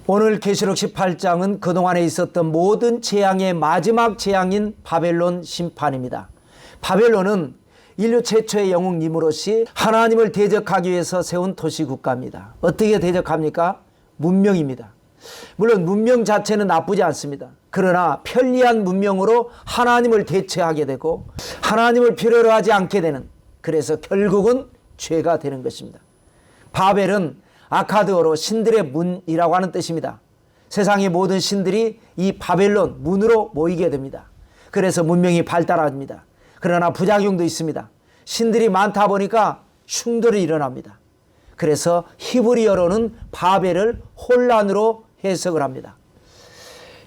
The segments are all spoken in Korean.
오늘 계시록 18장은 그동안에 있었던 모든 재앙의 마지막 재앙인 바벨론 심판입니다. 바벨론은 인류 최초의 영웅 니무롯이 하나님을 대적하기 위해서 세운 도시국가입니다. 어떻게 대적합니까? 문명입니다. 물론 문명 자체는 나쁘지 않습니다. 그러나 편리한 문명으로 하나님을 대체하게 되고 하나님을 필요로 하지 않게 되는, 그래서 결국은 죄가 되는 것입니다. 바벨은 아카드어로 신들의 문이라고 하는 뜻입니다. 세상의 모든 신들이 이 바벨론 문으로 모이게 됩니다. 그래서 문명이 발달합니다. 그러나 부작용도 있습니다. 신들이 많다 보니까 충돌이 일어납니다. 그래서 히브리어로는 바벨을 혼란으로 해석을 합니다.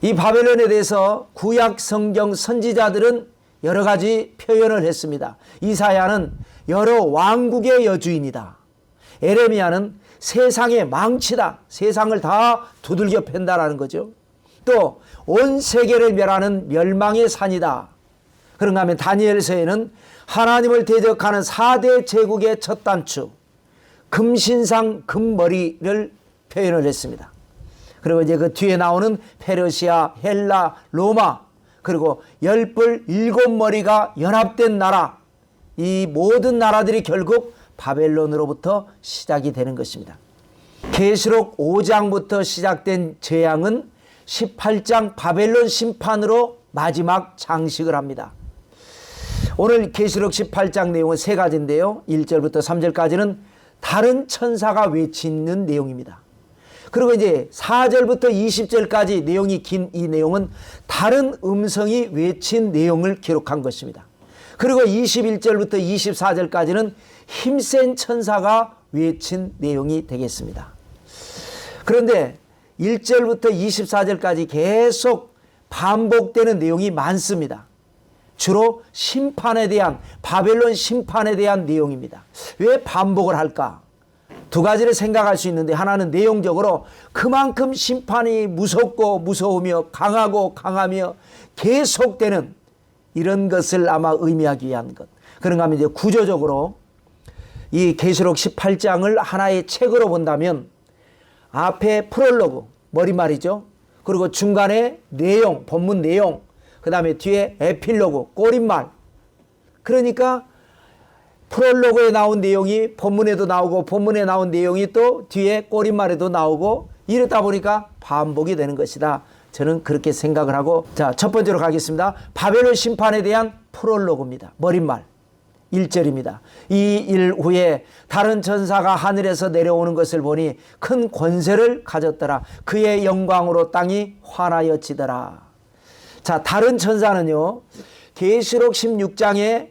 이 바벨론에 대해서 구약 성경 선지자들은 여러 가지 표현을 했습니다. 이사야는 여러 왕국의 여주인이다. 에레미야는 세상의 망치다. 세상을 다 두들겨 팬다라는 거죠. 또 온 세계를 멸하는 멸망의 산이다. 그런가 하면 다니엘서에는 하나님을 대적하는 4대 제국의 첫 단추 금신상 금머리를 표현을 했습니다. 그리고 이제 그 뒤에 나오는 페르시아, 헬라, 로마, 그리고 열불 7머리가 연합된 나라, 이 모든 나라들이 결국 바벨론으로부터 시작이 되는 것입니다. 계시록 5장부터 시작된 재앙은 18장 바벨론 심판으로 마지막 장식을 합니다. 오늘 계시록 18장 내용은 세 가지인데요. 1절부터 3절까지는 다른 천사가 외치는 내용입니다. 그리고 이제 4절부터 20절까지 내용이 긴 이 내용은 다른 음성이 외친 내용을 기록한 것입니다. 그리고 21절부터 24절까지는 힘센 천사가 외친 내용이 되겠습니다. 그런데 1절부터 24절까지 계속 반복되는 내용이 많습니다. 주로 심판에 대한, 바벨론 심판에 대한 내용입니다. 왜 반복을 할까? 두 가지를 생각할 수 있는데, 하나는 내용적으로 그만큼 심판이 무섭고 무서우며 강하고 강하며 계속되는 이런 것을 아마 의미하기 위한 것. 그런가 하면 이제 구조적으로 이 계시록 18장을 하나의 책으로 본다면 앞에 프롤로그, 머릿말이죠. 그리고 중간에 내용, 본문 내용, 그 다음에 뒤에 에필로그, 꼬릿말. 그러니까 프롤로그에 나온 내용이 본문에도 나오고 본문에 나온 내용이 또 뒤에 꼬릿말에도 나오고 이러다 보니까 반복이 되는 것이다. 저는 그렇게 생각을 하고, 자, 첫 번째로 가겠습니다. 바벨론 심판에 대한 프롤로그입니다. 머릿말 1절입니다. 이 일 후에 다른 천사가 하늘에서 내려오는 것을 보니 큰 권세를 가졌더라. 그의 영광으로 땅이 환하여지더라. 자, 다른 천사는요, 계시록 16장에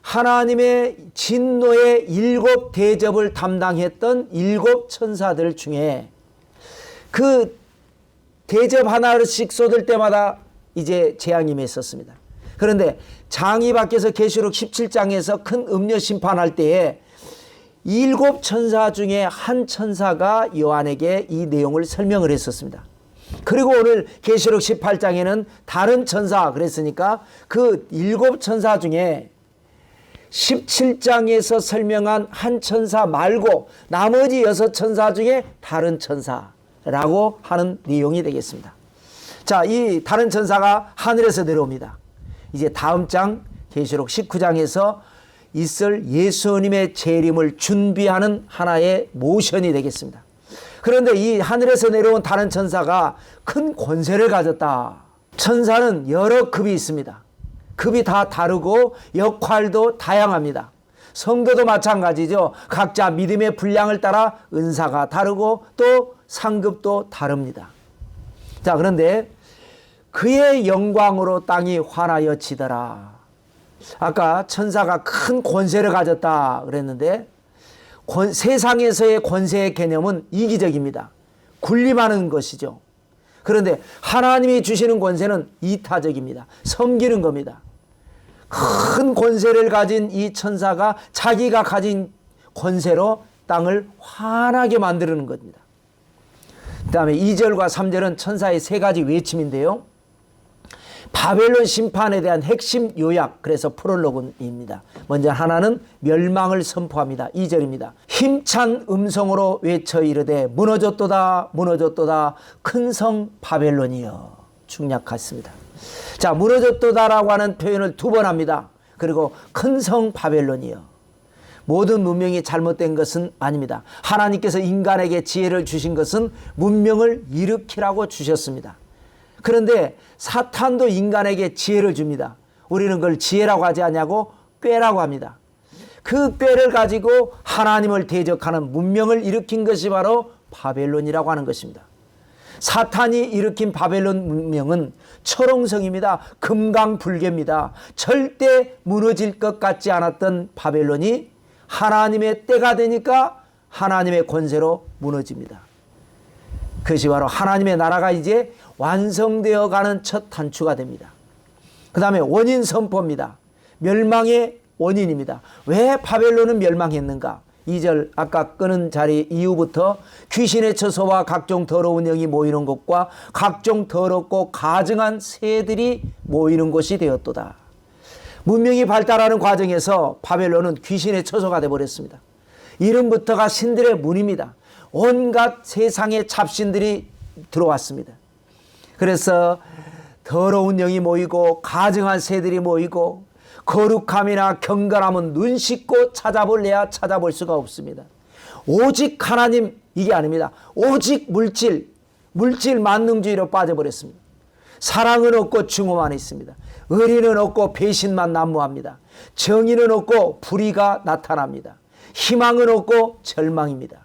하나님의 진노의 7 대접을 담당했던 7 천사들 중에 그 대접 하나씩 쏟을 때마다 이제 재앙이 맺었습니다. 그런데 장이 밖에서 계시록 17장에서 큰 음녀 심판할 때에 7 천사 중에 한 천사가 요한에게 이 내용을 설명을 했었습니다. 그리고 오늘 계시록 18장에는 다른 천사, 그랬으니까 그 7 천사 중에 17장에서 설명한 한 천사 말고 나머지 6 천사 중에 다른 천사라고 하는 내용이 되겠습니다. 자, 이 다른 천사가 하늘에서 내려옵니다. 이제 다음 장 계시록 19장에서 있을 예수님의 재림을 준비하는 하나의 모션이 되겠습니다. 그런데 이 하늘에서 내려온 다른 천사가 큰 권세를 가졌다. 천사는 여러 급이 있습니다. 급이 다 다르고 역할도 다양합니다. 성도도 마찬가지죠. 각자 믿음의 분량을 따라 은사가 다르고 또 상급도 다릅니다. 자, 그런데 그의 영광으로 땅이 환하여지더라. 아까 천사가 큰 권세를 가졌다 그랬는데 세상에서의 권세의 개념은 이기적입니다. 군림하는 것이죠. 그런데 하나님이 주시는 권세는 이타적입니다. 섬기는 겁니다. 큰 권세를 가진 이 천사가 자기가 가진 권세로 땅을 환하게 만드는 겁니다. 그 다음에 2절과 3절은 천사의 3가지 외침인데요. 바벨론 심판에 대한 핵심 요약, 그래서 프롤로그입니다. 먼저 하나는 멸망을 선포합니다. 2절입니다. 힘찬 음성으로 외쳐 이르되 무너졌도다 무너졌도다 큰 성 바벨론이여. 중략했습니다. 자, 무너졌도다라고 하는 표현을 2번 합니다. 그리고 큰 성 바벨론이여. 모든 문명이 잘못된 것은 아닙니다. 하나님께서 인간에게 지혜를 주신 것은 문명을 일으키라고 주셨습니다. 그런데 사탄도 인간에게 지혜를 줍니다. 우리는 그걸 지혜라고 하지 않냐고 꾀라고 합니다. 그 꾀를 가지고 하나님을 대적하는 문명을 일으킨 것이 바로 바벨론이라고 하는 것입니다. 사탄이 일으킨 바벨론 문명은 철옹성입니다. 금강불개입니다. 절대 무너질 것 같지 않았던 바벨론이 하나님의 때가 되니까 하나님의 권세로 무너집니다. 그것이 바로 하나님의 나라가 이제 완성되어 가는 첫 단추가 됩니다. 그 다음에 원인 선포입니다. 멸망의 원인입니다. 왜 바벨론은 멸망했는가? 2절 아까 끄는 자리 이후부터 귀신의 처소와 각종 더러운 영이 모이는 곳과 각종 더럽고 가증한 새들이 모이는 곳이 되었도다. 문명이 발달하는 과정에서 바벨론은 귀신의 처소가 되어버렸습니다. 이름부터가 신들의 문입니다. 온갖 세상의 잡신들이 들어왔습니다. 그래서 더러운 영이 모이고 가증한 새들이 모이고 거룩함이나 경건함은 눈 씻고 찾아볼래야 찾아볼 수가 없습니다. 오직 하나님 이게 아닙니다. 오직 물질 만능주의로 빠져버렸습니다. 사랑은 없고 증오만 있습니다. 의리는 없고 배신만 난무합니다. 정의는 없고 불의가 나타납니다. 희망은 없고 절망입니다.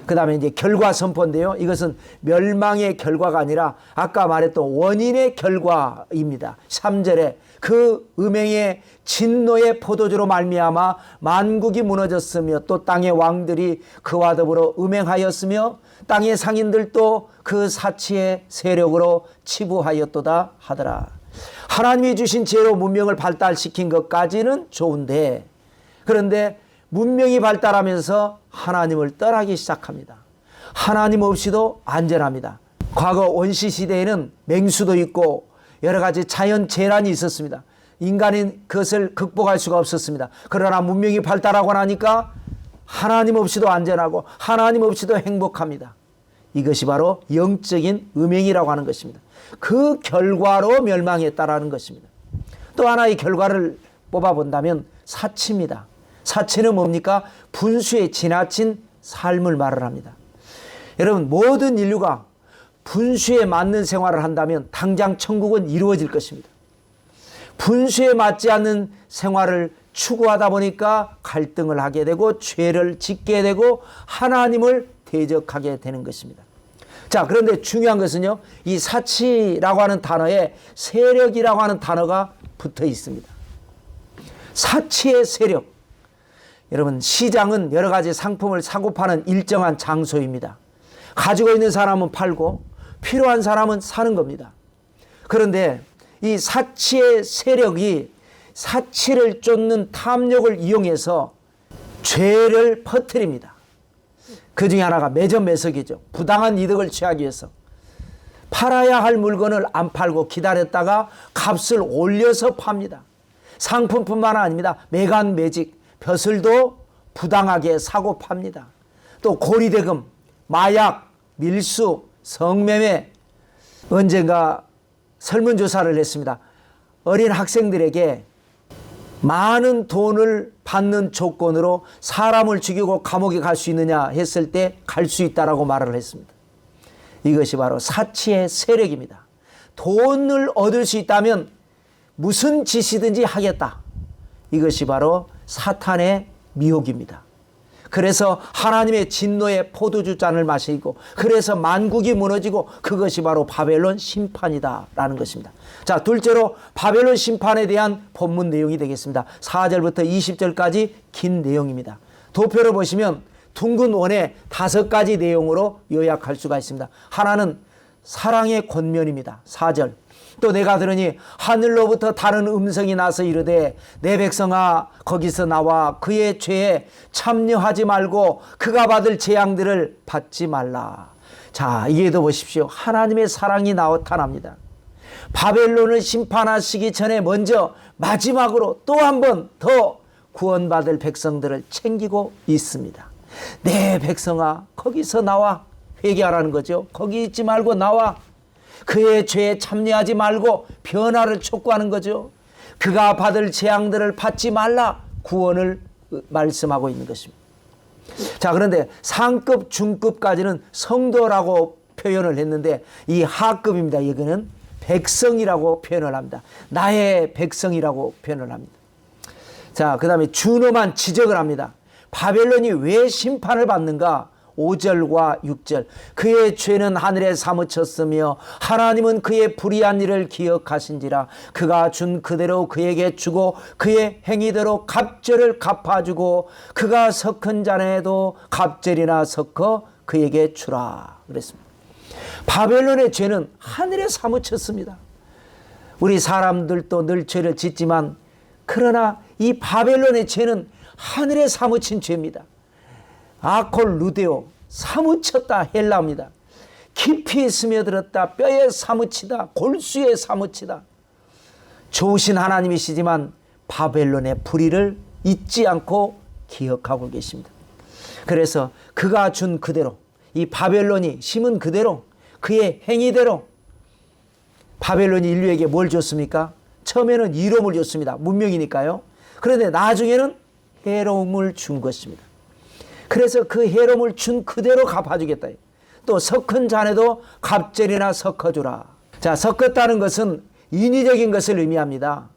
그 다음에 이제 결과 선포인데요. 이것은 멸망의 결과가 아니라 아까 말했던 원인의 결과입니다. 3절에 그 음행의 진노의 포도주로 말미암아 만국이 무너졌으며 또 땅의 왕들이 그와 더불어 음행하였으며 땅의 상인들도 그 사치의 세력으로 치부하였도다 하더라. 하나님이 주신 지혜로 문명을 발달시킨 것까지는 좋은데, 그런데 문명이 발달하면서 하나님을 떠나기 시작합니다. 하나님 없이도 안전합니다. 과거 원시시대에는 맹수도 있고 여러 가지 자연 재난이 있었습니다. 인간인 그것을 극복할 수가 없었습니다. 그러나 문명이 발달하고 나니까 하나님 없이도 안전하고 하나님 없이도 행복합니다. 이것이 바로 영적인 음행이라고 하는 것입니다. 그 결과로 멸망했다라는 것입니다. 또 하나의 결과를 뽑아본다면 사치입니다. 사치는 뭡니까? 분수에 지나친 삶을 말을 합니다. 여러분, 모든 인류가 분수에 맞는 생활을 한다면 당장 천국은 이루어질 것입니다. 분수에 맞지 않는 생활을 추구하다 보니까 갈등을 하게 되고 죄를 짓게 되고 하나님을 대적하게 되는 것입니다. 자, 그런데 중요한 것은요, 이 사치라고 하는 단어에 세력이라고 하는 단어가 붙어 있습니다. 사치의 세력. 여러분, 시장은 여러 가지 상품을 사고 파는 일정한 장소입니다. 가지고 있는 사람은 팔고 필요한 사람은 사는 겁니다. 그런데 이 사치의 세력이 사치를 쫓는 탐욕을 이용해서 죄를 퍼뜨립니다. 그 중에 하나가 매점매석이죠. 부당한 이득을 취하기 위해서 팔아야 할 물건을 안 팔고 기다렸다가 값을 올려서 팝니다. 상품뿐만 아닙니다. 매간매직, 벼슬도 부당하게 사고 팝니다. 또 고리대금, 마약, 밀수, 성매매. 언젠가 설문조사를 했습니다. 어린 학생들에게 많은 돈을 받는 조건으로 사람을 죽이고 감옥에 갈 수 있느냐 했을 때 갈 수 있다라고 말을 했습니다. 이것이 바로 사치의 세력입니다. 돈을 얻을 수 있다면 무슨 짓이든지 하겠다. 이것이 바로 사탄의 미혹입니다. 그래서 하나님의 진노의 포도주 잔을 마시고 그래서 만국이 무너지고 그것이 바로 바벨론 심판이다 라는 것입니다. 자, 둘째로 바벨론 심판에 대한 본문 내용이 되겠습니다. 4절부터 20절까지 긴 내용입니다. 도표를 보시면 둥근 원에 5가지 내용으로 요약할 수가 있습니다. 하나는 사랑의 권면입니다. 4절. 또 내가 들으니 하늘로부터 다른 음성이 나서 이르되 내 백성아 거기서 나와 그의 죄에 참여하지 말고 그가 받을 재앙들을 받지 말라. 자, 이해도 보십시오. 하나님의 사랑이 나타납니다. 바벨론을 심판하시기 전에 먼저 마지막으로 또 한 번 더 구원받을 백성들을 챙기고 있습니다. 내 백성아, 거기서 나와. 회개하라는 거죠. 거기 있지 말고 나와. 그의 죄에 참여하지 말고 변화를 촉구하는 거죠. 그가 받을 재앙들을 받지 말라. 구원을 말씀하고 있는 것입니다. 자, 그런데 상급, 중급까지는 성도라고 표현을 했는데 이 하급입니다. 여기는 백성이라고 표현을 합니다. 나의 백성이라고 표현을 합니다. 자, 그 다음에 준엄한 지적을 합니다. 바벨론이 왜 심판을 받는가? 5절과 6절. 그의 죄는 하늘에 사무쳤으며 하나님은 그의 불의한 일을 기억하신지라. 그가 준 그대로 그에게 주고 그의 행위대로 갑절을 갚아주고 그가 섞은 잔에도 갑절이나 섞어 그에게 주라. 그랬습니다. 바벨론의 죄는 하늘에 사무쳤습니다. 우리 사람들도 늘 죄를 짓지만 그러나 이 바벨론의 죄는 하늘에 사무친 죄입니다. 아콜 루데오, 사무쳤다. 헬라입니다. 깊이 스며들었다. 뼈에 사무치다. 골수에 사무치다. 좋으신 하나님이시지만 바벨론의 불의를 잊지 않고 기억하고 계십니다. 그래서 그가 준 그대로, 이 바벨론이 심은 그대로, 그의 행위대로 바벨론이 인류에게 뭘 줬습니까? 처음에는 이로움을 줬습니다. 문명이니까요. 그런데 나중에는 해로움을 준 것입니다. 그래서 그 해로움을 준 그대로 갚아주겠다. 또 섞은 잔에도 갑절이나 섞어주라. 자, 섞었다는 것은 인위적인 것을 의미합니다.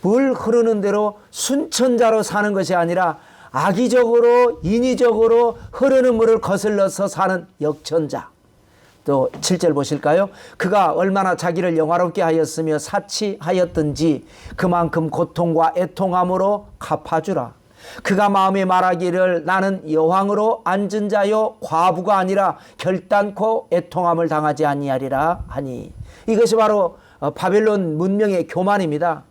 물 흐르는 대로 순천자로 사는 것이 아니라 악의적으로 인위적으로 흐르는 물을 거슬러서 사는 역천자. 또 7절 보실까요? 그가 얼마나 자기를 영화롭게 하였으며 사치하였든지 그만큼 고통과 애통함으로 갚아주라. 그가 마음에 말하기를 나는 여왕으로 앉은 자요 과부가 아니라 결단코 애통함을 당하지 아니하리라 하니. 이것이 바로 바벨론 문명의 교만입니다.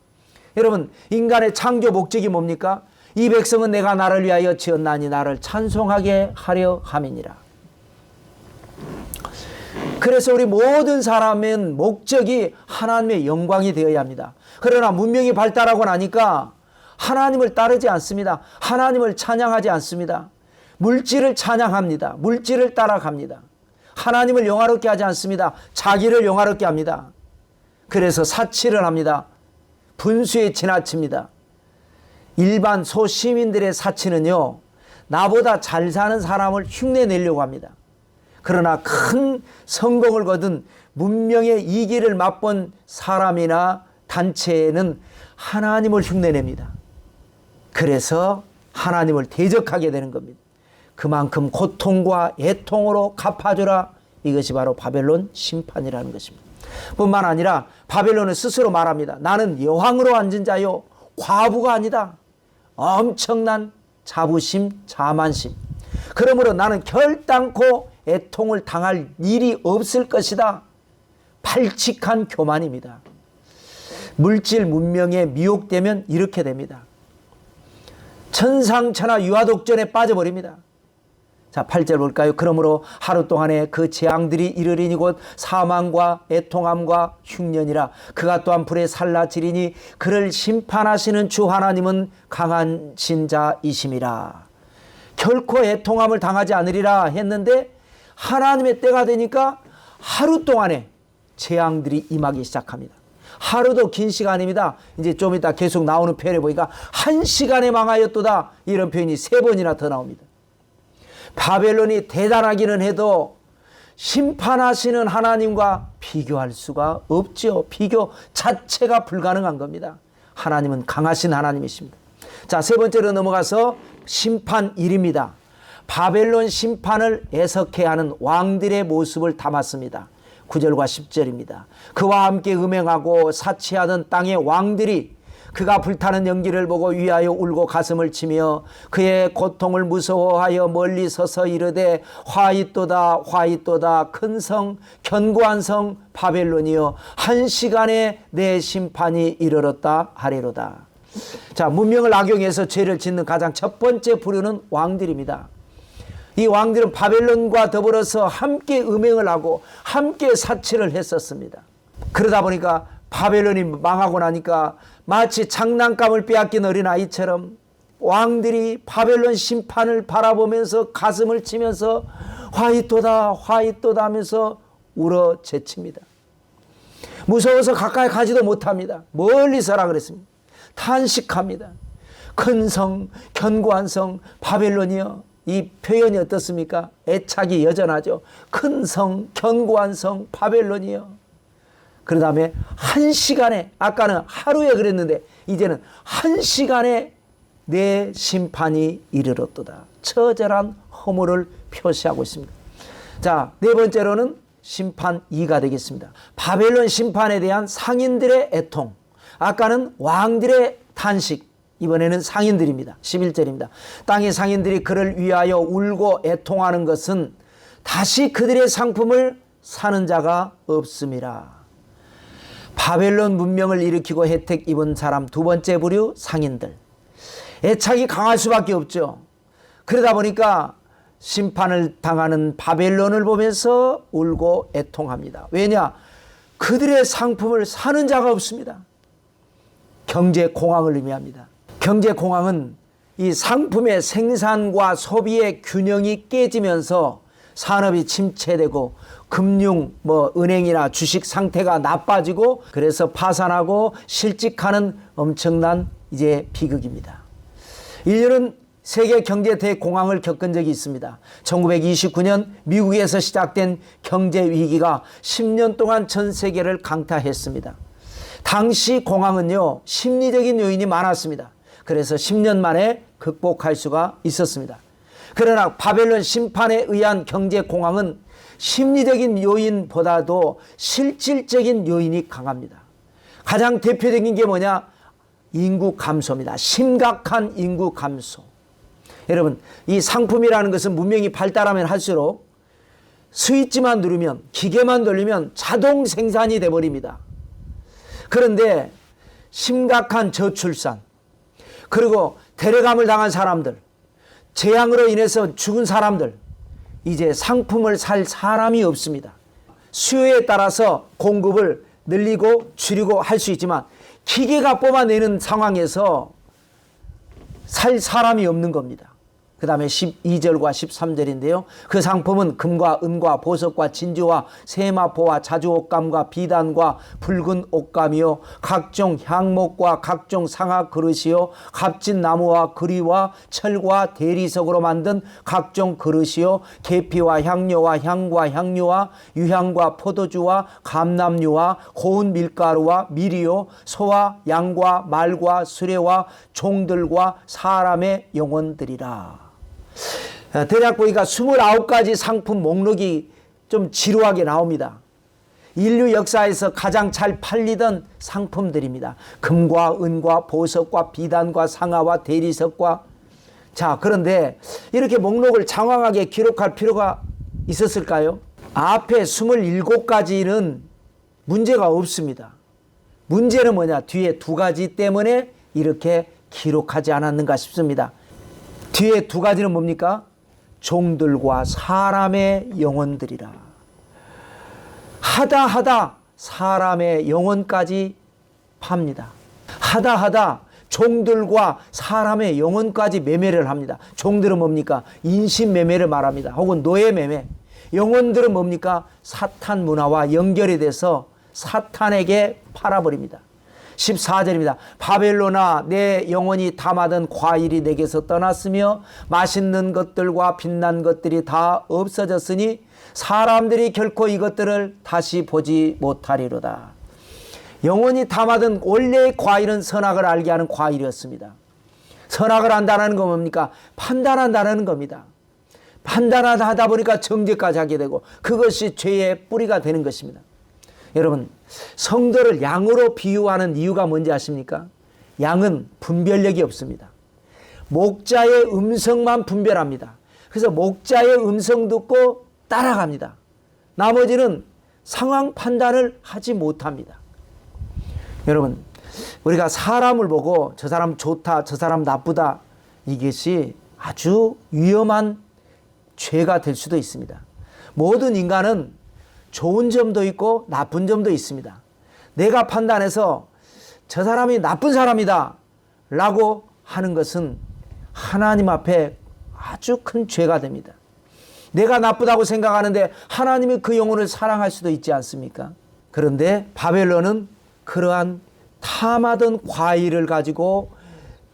여러분, 인간의 창조 목적이 뭡니까? 이 백성은 내가 나를 위하여 지었나니 나를 찬송하게 하려 함이니라. 그래서 우리 모든 사람의 목적이 하나님의 영광이 되어야 합니다. 그러나 문명이 발달하고 나니까 하나님을 따르지 않습니다. 하나님을 찬양하지 않습니다. 물질을 찬양합니다. 물질을 따라갑니다. 하나님을 영화롭게 하지 않습니다. 자기를 영화롭게 합니다. 그래서 사치를 합니다. 분수에 지나칩니다. 일반 소시민들의 사치는요, 나보다 잘 사는 사람을 흉내내려고 합니다. 그러나 큰 성공을 거둔 문명의 이기를 맛본 사람이나 단체는 하나님을 흉내냅니다. 그래서 하나님을 대적하게 되는 겁니다. 그만큼 고통과 애통으로 갚아주라. 이것이 바로 바벨론 심판이라는 것입니다. 뿐만 아니라 바벨론은 스스로 말합니다. 나는 여왕으로 앉은 자요 과부가 아니다. 엄청난 자부심, 자만심. 그러므로 나는 결단코 애통을 당할 일이 없을 것이다. 발칙한 교만입니다. 물질 문명에 미혹되면 이렇게 됩니다. 천상천하 유아독전에 빠져버립니다. 자, 8절 볼까요? 그러므로 하루 동안에 그 재앙들이 이르리니 곧 사망과 애통함과 흉년이라. 그가 또한 불에 살라지리니 그를 심판하시는 주 하나님은 강한 신자이심이라. 결코 애통함을 당하지 않으리라 했는데 하나님의 때가 되니까 하루 동안에 재앙들이 임하기 시작합니다. 하루도 긴 시간입니다. 이제 좀 이따 계속 나오는 표현에 보니까 1시간에 망하였도다. 이런 표현이 3번이나 더 나옵니다. 바벨론이 대단하기는 해도 심판하시는 하나님과 비교할 수가 없죠. 비교 자체가 불가능한 겁니다. 하나님은 강하신 하나님이십니다. 자, 세 번째로 넘어가서 심판일입니다. 바벨론 심판을 애석해 하는 왕들의 모습을 담았습니다. 9절과 10절입니다. 그와 함께 음행하고 사치하던 땅의 왕들이 그가 불타는 연기를 보고 위하여 울고 가슴을 치며 그의 고통을 무서워하여 멀리 서서 이르되 화잇도다 화잇도다 큰 성 견고한 성 바벨론이여 한 시간에 내 심판이 이르렀다 하리로다. 자, 문명을 악용해서 죄를 짓는 가장 첫 번째 부류는 왕들입니다. 이 왕들은 바벨론과 더불어서 함께 음행을 하고 함께 사치를 했었습니다. 그러다 보니까 바벨론이 망하고 나니까 마치 장난감을 빼앗긴 어린아이처럼 왕들이 바벨론 심판을 바라보면서 가슴을 치면서 화이토다 화이토다 하면서 울어 제칩니다. 무서워서 가까이 가지도 못합니다. 멀리서라 그랬습니다. 탄식합니다. 큰 성, 견고한 성 바벨론이여. 이 표현이 어떻습니까? 애착이 여전하죠. 큰 성, 견고한 성 바벨론이여. 그 다음에 한 시간에, 아까는 하루에 그랬는데 이제는 한 시간에 내 심판이 이르렀도다. 처절한 허물을 표시하고 있습니다. 자, 네 번째로는 심판 2가 되겠습니다. 바벨론 심판에 대한 상인들의 애통. 아까는 왕들의 탄식, 이번에는 상인들입니다. 11절입니다. 땅의 상인들이 그를 위하여 울고 애통하는 것은 다시 그들의 상품을 사는 자가 없음이라. 바벨론 문명을 일으키고 혜택 입은 사람 두 번째 부류 상인들. 애착이 강할 수밖에 없죠. 그러다 보니까 심판을 당하는 바벨론을 보면서 울고 애통합니다. 왜냐? 그들의 상품을 사는 자가 없습니다. 경제 공황을 의미합니다. 경제 공황은 이 상품의 생산과 소비의 균형이 깨지면서 산업이 침체되고 금융, 은행이나 주식 상태가 나빠지고 그래서 파산하고 실직하는 엄청난 이제 비극입니다. 인류는 세계 경제 대공황을 겪은 적이 있습니다. 1929년 미국에서 시작된 경제 위기가 10년 동안 전 세계를 강타했습니다. 당시 공황은요, 심리적인 요인이 많았습니다. 그래서 10년 만에 극복할 수가 있었습니다. 그러나 바벨론 심판에 의한 경제 공황은 심리적인 요인보다도 실질적인 요인이 강합니다. 가장 대표적인 게 뭐냐? 인구 감소입니다. 심각한 인구 감소. 여러분, 이 상품이라는 것은 문명이 발달하면 할수록 스위치만 누르면, 기계만 돌리면 자동 생산이 돼버립니다. 그런데 심각한 저출산, 그리고 데려감을 당한 사람들, 재앙으로 인해서 죽은 사람들, 이제 상품을 살 사람이 없습니다. 수요에 따라서 공급을 늘리고 줄이고 할 수 있지만 기계가 뽑아내는 상황에서 살 사람이 없는 겁니다. 그 다음에 12절과 13절인데요. 그 상품은 금과 은과 보석과 진주와 세마포와 자주옷감과 비단과 붉은 옷감이요 각종 향목과 각종 상아 그릇이요 값진 나무와 그리와 철과 대리석으로 만든 각종 그릇이요 계피와 향료와 향과 향료와 유향과 포도주와 감람류와 고운 밀가루와 밀이요 소와 양과 말과 수레와 종들과 사람의 영혼들이라. 대략 보니까 29가지 상품 목록이 좀 지루하게 나옵니다. 인류 역사에서 가장 잘 팔리던 상품들입니다. 금과 은과 보석과 비단과 상아와 대리석과. 자, 그런데 이렇게 목록을 장황하게 기록할 필요가 있었을까요? 앞에 27가지는 문제가 없습니다. 문제는 뭐냐? 뒤에 2가지 때문에 이렇게 기록하지 않았는가 싶습니다. 뒤에 2가지는 뭡니까? 종들과 사람의 영혼들이라. 하다 사람의 영혼까지 팝니다. 하다 종들과 사람의 영혼까지 매매를 합니다. 종들은 뭡니까? 인신 매매를 말합니다. 혹은 노예 매매. 영혼들은 뭡니까? 사탄 문화와 연결이 돼서 사탄에게 팔아버립니다. 14절입니다. 바벨론아 내 영혼이 담아둔 과일이 내게서 떠났으며 맛있는 것들과 빛난 것들이 다 없어졌으니 사람들이 결코 이것들을 다시 보지 못하리로다. 영혼이 담아둔 원래의 과일은 선악을 알게 하는 과일이었습니다. 선악을 안다는 건 뭡니까? 판단한다는 겁니다. 판단하다 보니까 정죄까지 하게 되고 그것이 죄의 뿌리가 되는 것입니다. 여러분, 성도를 양으로 비유하는 이유가 뭔지 아십니까? 양은 분별력이 없습니다. 목자의 음성만 분별합니다. 그래서 목자의 음성 듣고 따라갑니다. 나머지는 상황 판단을 하지 못합니다. 여러분, 우리가 사람을 보고 저 사람 좋다, 저 사람 나쁘다, 이것이 아주 위험한 죄가 될 수도 있습니다. 모든 인간은 좋은 점도 있고 나쁜 점도 있습니다. 내가 판단해서 저 사람이 나쁜 사람이다 라고 하는 것은 하나님 앞에 아주 큰 죄가 됩니다. 내가 나쁘다고 생각하는데 하나님이 그 영혼을 사랑할 수도 있지 않습니까? 그런데 바벨론은 그러한 탐하던 과의를 가지고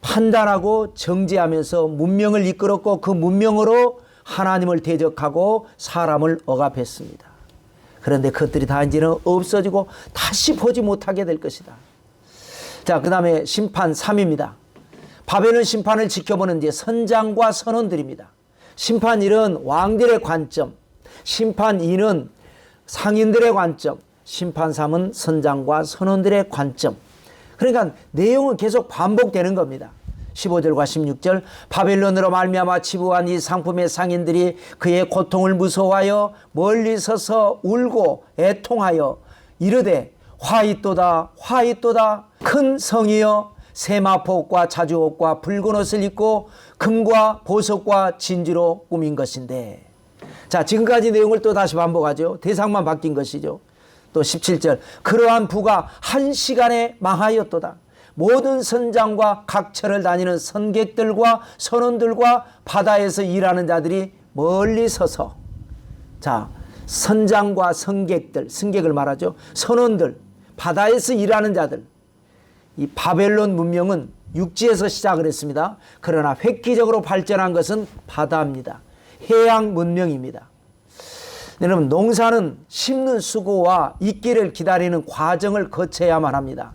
판단하고 정죄하면서 문명을 이끌었고 그 문명으로 하나님을 대적하고 사람을 억압했습니다. 그런데 그것들이 다 이제는 없어지고 다시 보지 못하게 될 것이다. 자, 그 다음에 심판 3입니다. 바벨론 심판을 지켜보는 이제 선장과 선원들입니다. 심판 1은 왕들의 관점, 심판 2는 상인들의 관점, 심판 3은 선장과 선원들의 관점. 그러니까 내용은 계속 반복되는 겁니다. 15절과 16절 바벨론으로 말미암아 치부한 이 상품의 상인들이 그의 고통을 무서워하여 멀리 서서 울고 애통하여 이르되 화이또다 화이또다 큰 성이여 세마포옷과 자주옷과 붉은 옷을 입고 금과 보석과 진주로 꾸민 것인데. 자, 지금까지 내용을 또 다시 반복하죠. 대상만 바뀐 것이죠. 또 17절 그러한 부가 한 시간에 망하였도다. 모든 선장과 각처를 다니는 선객들과 선원들과 바다에서 일하는 자들이 멀리 서서, 자, 선장과 선객들, 승객을 말하죠. 선원들, 바다에서 일하는 자들. 이 바벨론 문명은 육지에서 시작을 했습니다. 그러나 획기적으로 발전한 것은 바다입니다. 해양 문명입니다. 여러분, 농사는 심는 수고와 익기를 기다리는 과정을 거쳐야만 합니다.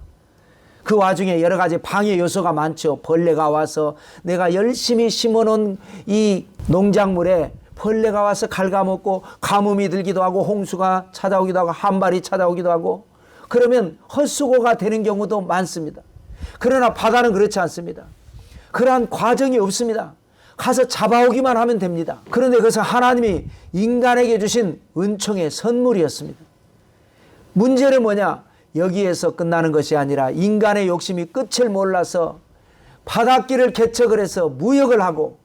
그 와중에 여러 가지 방해 요소가 많죠. 벌레가 와서 내가 열심히 심어놓은 이 농작물에 벌레가 와서 갉아먹고 가뭄이 들기도 하고 홍수가 찾아오기도 하고 한발이 찾아오기도 하고 그러면 헛수고가 되는 경우도 많습니다. 그러나 바다는 그렇지 않습니다. 그러한 과정이 없습니다. 가서 잡아오기만 하면 됩니다. 그런데 그것은 하나님이 인간에게 주신 은총의 선물이었습니다. 문제는 뭐냐? 여기에서 끝나는 것이 아니라 인간의 욕심이 끝을 몰라서 바닷길을 개척을 해서 무역을 하고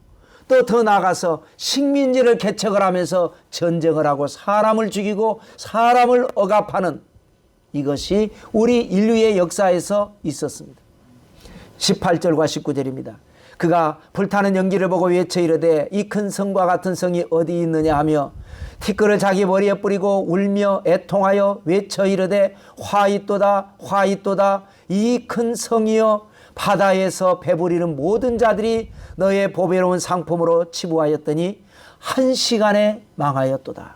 또 더 나아가서 식민지를 개척을 하면서 전쟁을 하고 사람을 죽이고 사람을 억압하는 이것이 우리 인류의 역사에서 있었습니다. 18절과 19절입니다. 그가 불타는 연기를 보고 외쳐 이르되 이 큰 성과 같은 성이 어디 있느냐 하며 티끌을 자기 머리에 뿌리고 울며 애통하여 외쳐 이르되 화이또다 화이또다 이 큰 성이여 바다에서 배부리는 모든 자들이 너의 보배로운 상품으로 치부하였더니 한 시간에 망하였도다.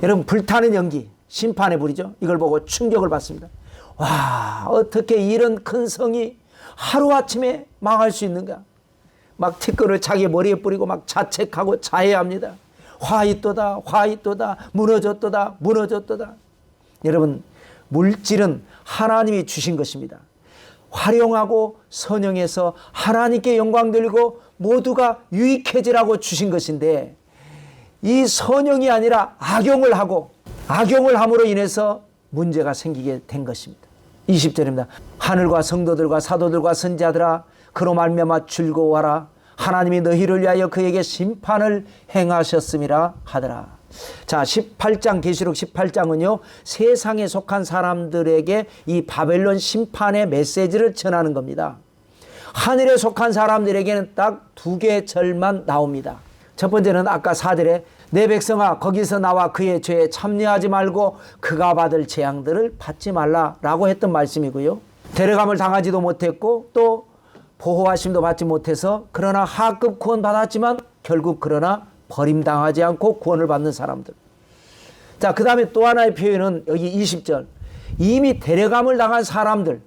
여러분, 불타는 연기, 심판의 불이죠. 이걸 보고 충격을 받습니다. 와, 어떻게 이런 큰 성이 하루아침에 망할 수 있는가? 막 티끌을 자기 머리에 뿌리고 막 자책하고 자해합니다. 화이또다 화이또다 무너졌도다 무너졌도다. 여러분, 물질은 하나님이 주신 것입니다. 활용하고 선용해서 하나님께 영광 돌리고 모두가 유익해지라고 주신 것인데 이 선용이 아니라 악용을 하고 악용을 함으로 인해서 문제가 생기게 된 것입니다. 20절입니다. 하늘과 성도들과 사도들과 선지자들아 그로 말미암아 즐거워하라. 하나님이 너희를 위하여 그에게 심판을 행하셨음이라 하더라. 자, 18장 계시록 18장은요 세상에 속한 사람들에게 이 바벨론 심판의 메시지를 전하는 겁니다. 하늘에 속한 사람들에게는 딱 두 개의 절만 나옵니다. 첫 번째는 아까 4절에 내 백성아 거기서 나와 그의 죄에 참여하지 말고 그가 받을 재앙들을 받지 말라라고 했던 말씀이고요. 데려감을 당하지도 못했고 또 보호하심도 받지 못해서 그러나 하급 구원 받았지만 결국 그러나 버림당하지 않고 구원을 받는 사람들. 자, 그 다음에 또 하나의 표현은 여기 20절 이미 데려감을 당한 사람들,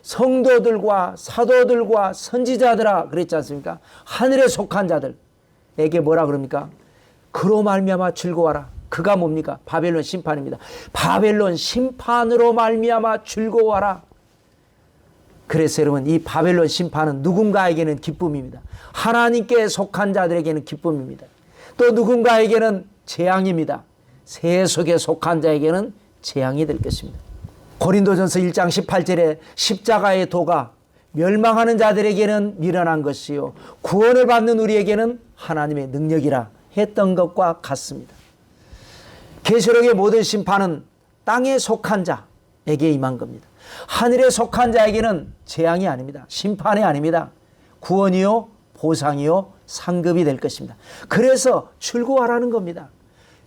성도들과 사도들과 선지자들아 그랬지 않습니까? 하늘에 속한 자들에게 뭐라 그럽니까? 그로 말미암아 즐거워하라. 그가 뭡니까? 바벨론 심판입니다. 바벨론 심판으로 말미암아 즐거워하라. 그래서 여러분, 이 바벨론 심판은 누군가에게는 기쁨입니다. 하나님께 속한 자들에게는 기쁨입니다. 또 누군가에게는 재앙입니다. 세속에 속한 자에게는 재앙이 될 것입니다. 고린도전서 1장 18절에 십자가의 도가 멸망하는 자들에게는 미련한 것이요 구원을 받는 우리에게는 하나님의 능력이라 했던 것과 같습니다. 계시록의 모든 심판은 땅에 속한 자에게 임한 겁니다. 하늘에 속한 자에게는 재앙이 아닙니다. 심판이 아닙니다. 구원이요 보상이요 상급이 될 것입니다. 그래서 출구하라는 겁니다.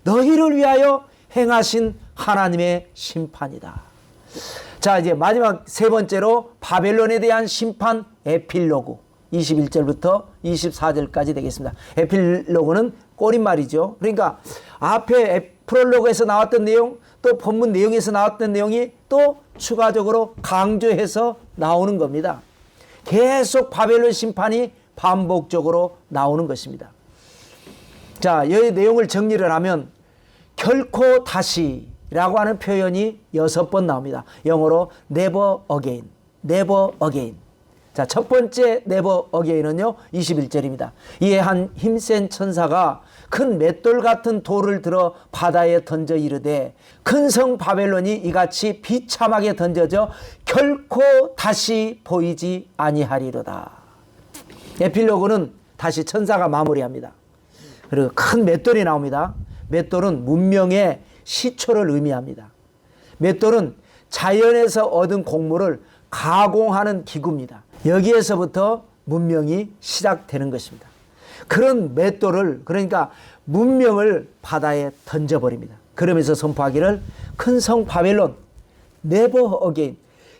너희를 위하여 행하신 하나님의 심판이다. 자, 이제 마지막 세 번째로 바벨론에 대한 심판 에필로그 21절부터 24절까지 되겠습니다. 에필로그는 꼬릿말이죠. 그러니까 앞에 프롤로그에서 나왔던 내용, 또 본문 내용에서 나왔던 내용이 또 추가적으로 강조해서 나오는 겁니다. 계속 바벨론 심판이 반복적으로 나오는 것입니다. 자, 이 내용을 정리를 하면 결코 다시라고 하는 표현이 6번 나옵니다. 영어로 never again, never again. 자, 첫 번째 never again은요 21절입니다. 이에 한 힘센 천사가 큰 맷돌 같은 돌을 들어 바다에 던져 이르되 큰 성 바벨론이 이같이 비참하게 던져져 결코 다시 보이지 아니하리로다. 에필로그는 다시 천사가 마무리합니다. 그리고 큰 맷돌이 나옵니다. 맷돌은 문명의 시초를 의미합니다. 맷돌은 자연에서 얻은 곡물을 가공하는 기구입니다. 여기에서부터 문명이 시작되는 것입니다. 그런 맷돌을, 그러니까 문명을 바다에 던져버립니다. 그러면서 선포하기를 큰 성 바벨론 never again,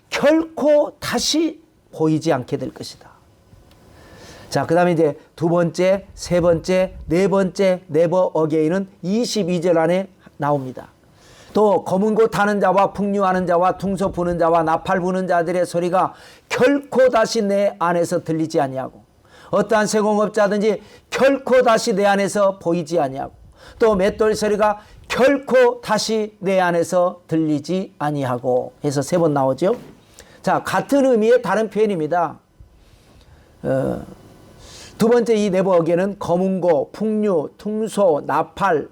결코 다시 보이지 않게 될 것이다. 자, 그 다음에 이제 두 번째, 세 번째, 네 번째 never again은 22절 안에 나옵니다. 또 검은 곳 타는 자와 풍류하는 자와 퉁소 부는 자와 나팔 부는 자들의 소리가 결코 다시 내 안에서 들리지 아니하고 어떠한 세공업자든지 결코 다시 내 안에서 보이지 아니하고 또 맷돌 소리가 결코 다시 내 안에서 들리지 아니하고 해서 세 번 나오죠. 자, 같은 의미의 다른 표현입니다. 두 번째 이 네버어게는 검은고, 풍류, 퉁소, 나팔,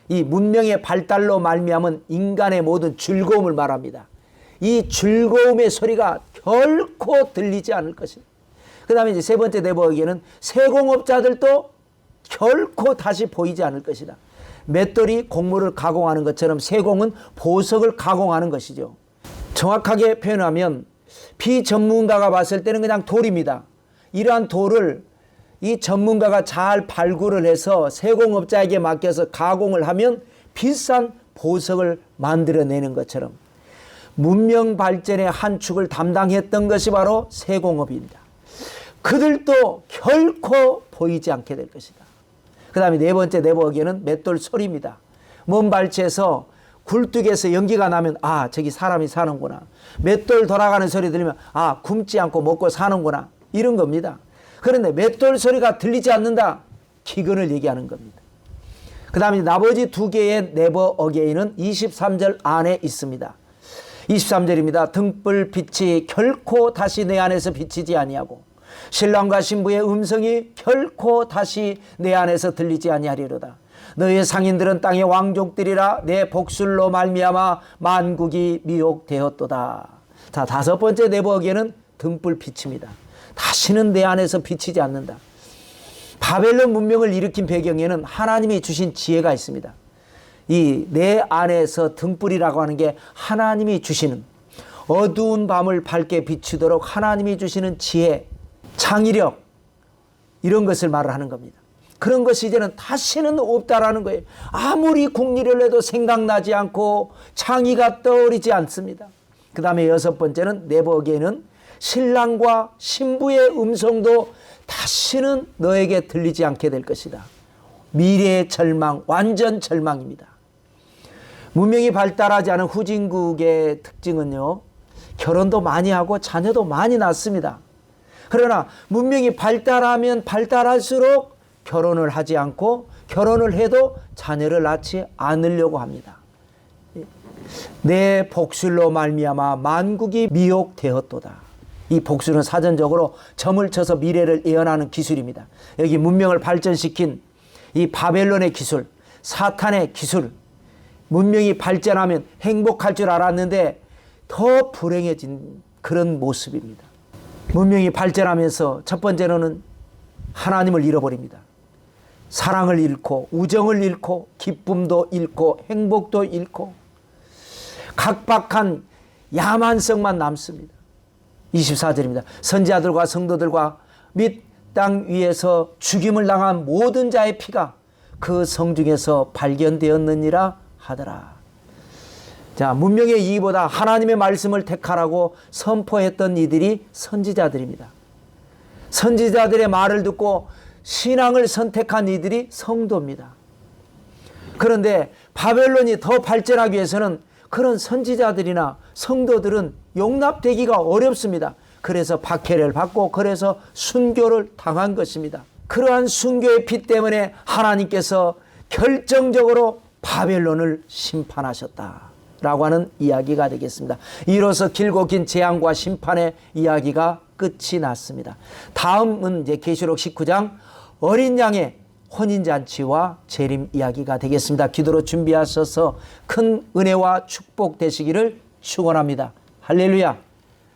이 문명의 발달로 말미암은 인간의 모든 즐거움을 말합니다. 이 즐거움의 소리가 결코 들리지 않을 것입니다. 그 다음에 이제 세 번째 네버어게는 세공업자들도 결코 다시 보이지 않을 것이다. 맷돌이 곡물을 가공하는 것처럼 세공은 보석을 가공하는 것이죠. 정확하게 표현하면 비전문가가 봤을 때는 그냥 돌입니다. 이러한 돌을 이 전문가가 잘 발굴을 해서 세공업자에게 맡겨서 가공을 하면 비싼 보석을 만들어내는 것처럼 문명 발전의 한 축을 담당했던 것이 바로 세공업입니다. 그들도 결코 보이지 않게 될 것이다. 그 다음에 네 번째 네버어게는 맷돌 소리입니다. 먼 발치에서 굴뚝에서 연기가 나면 아, 저기 사람이 사는구나. 맷돌 돌아가는 소리 들리면 아, 굶지 않고 먹고 사는구나. 이런 겁니다. 그런데 맷돌 소리가 들리지 않는다. 기근을 얘기하는 겁니다. 그 다음에 나머지 두 개의 네버 어게인은 23절 안에 있습니다. 23절입니다. 등불 빛이 결코 다시 내 안에서 비치지 아니하고 신랑과 신부의 음성이 결코 다시 내 안에서 들리지 아니하리로다. 너의 상인들은 땅의 왕족들이라 내 복술로 말미암아 만국이 미혹되었도다. 자, 다섯 번째 네버 어게인은 등불 빛입니다. 다시는 내 안에서 비치지 않는다. 바벨론 문명을 일으킨 배경에는 하나님이 주신 지혜가 있습니다. 이 내 안에서 등불이라고 하는 게 하나님이 주시는 어두운 밤을 밝게 비추도록 하나님이 주시는 지혜, 창의력 이런 것을 말을 하는 겁니다. 그런 것이 이제는 다시는 없다라는 거예요. 아무리 궁리를 해도 생각나지 않고 창의가 떠오르지 않습니다. 그 다음에 여섯 번째는 네버어게인은 신랑과 신부의 음성도 다시는 너에게 들리지 않게 될 것이다. 미래의 절망, 완전 절망입니다. 문명이 발달하지 않은 후진국의 특징은요, 결혼도 많이 하고 자녀도 많이 낳습니다. 그러나 문명이 발달하면 발달할수록 결혼을 하지 않고 결혼을 해도 자녀를 낳지 않으려고 합니다. 내 복술로 말미암아 만국이 미혹되었도다. 이 복술은 사전적으로 점을 쳐서 미래를 예언하는 기술입니다. 여기 문명을 발전시킨 이 바벨론의 기술, 사탄의 기술, 문명이 발전하면 행복할 줄 알았는데 더 불행해진 그런 모습입니다. 문명이 발전하면서 첫 번째로는 하나님을 잃어버립니다. 사랑을 잃고 우정을 잃고 기쁨도 잃고 행복도 잃고 각박한 야만성만 남습니다. 24절입니다. 선지자들과 성도들과 및 땅 위에서 죽임을 당한 모든 자의 피가 그 성중에서 발견되었느니라 하더라. 자, 문명의 이의보다 하나님의 말씀을 택하라고 선포했던 이들이 선지자들입니다. 선지자들의 말을 듣고 신앙을 선택한 이들이 성도입니다. 그런데 바벨론이 더 발전하기 위해서는 그런 선지자들이나 성도들은 용납되기가 어렵습니다. 그래서 박해를 받고 그래서 순교를 당한 것입니다. 그러한 순교의 피 때문에 하나님께서 결정적으로 바벨론을 심판하셨다라고 하는 이야기가 되겠습니다. 이로써 길고 긴 재앙과 심판의 이야기가 끝이 났습니다. 다음은 이제 계시록 19장 어린 양의 혼인잔치와 재림 이야기가 되겠습니다. 기도로 준비하셔서 큰 은혜와 축복 되시기를 축원합니다. 할렐루야.